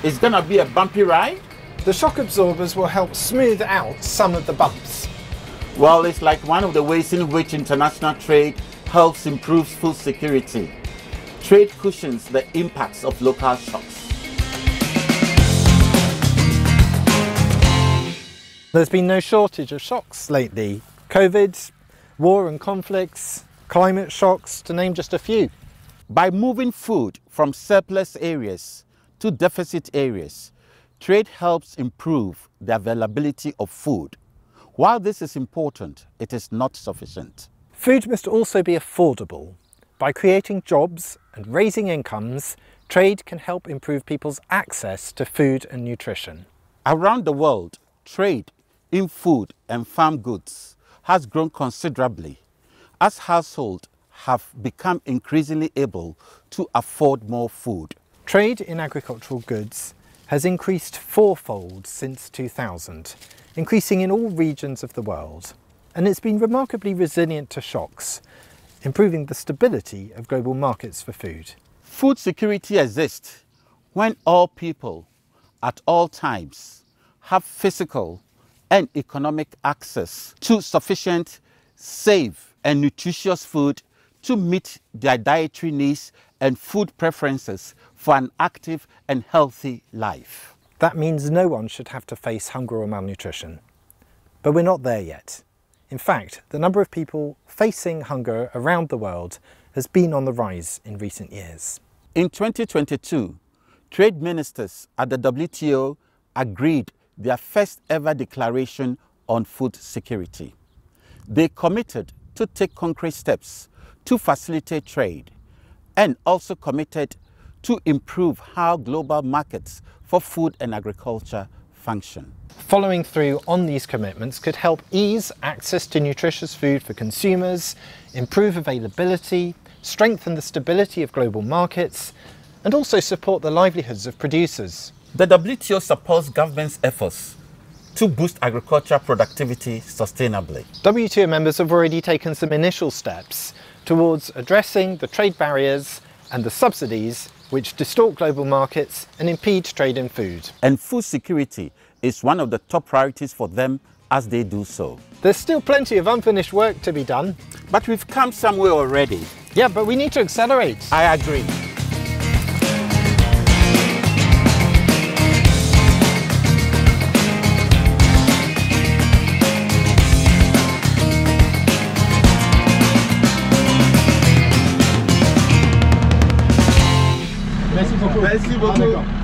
It's going to be a bumpy ride. The shock absorbers will help smooth out some of the bumps. Well, it's like one of the ways in which international trade helps improve food security. Trade cushions the impacts of local shocks. There's been no shortage of shocks lately. COVID, war and conflicts, climate shocks, to name just a few. By moving food from surplus areas to deficit areas, trade helps improve the availability of food. While this is important, it is not sufficient. Food must also be affordable. By creating jobs and raising incomes, trade can help improve people's access to food and nutrition. Around the world, trade in food and farm goods has grown considerably as households have become increasingly able to afford more food. Trade in agricultural goods has increased fourfold since 2000, increasing in all regions of the world. And it's been remarkably resilient to shocks, improving the stability of global markets for food. Food security exists when all people at all times have physical and economic access to sufficient, safe and nutritious food to meet their dietary needs and food preferences for an active and healthy life. That means no one should have to face hunger or malnutrition. But we're not there yet. In fact, the number of people facing hunger around the world has been on the rise in recent years. In 2022, trade ministers at the WTO agreed their first ever declaration on food security. They committed to take concrete steps to facilitate trade and also committed to improve how global markets for food and agriculture function. Following through on these commitments could help ease access to nutritious food for consumers, improve availability, strengthen the stability of global markets, and also support the livelihoods of producers. The WTO supports governments' efforts to boost agricultural productivity sustainably. WTO members have already taken some initial steps towards addressing the trade barriers and the subsidies which distort global markets and impede trade in food. And food security is one of the top priorities for them as they do so. There's still plenty of unfinished work to be done. But we've come somewhere already. Yeah, but we need to accelerate. I agree. Merci beaucoup.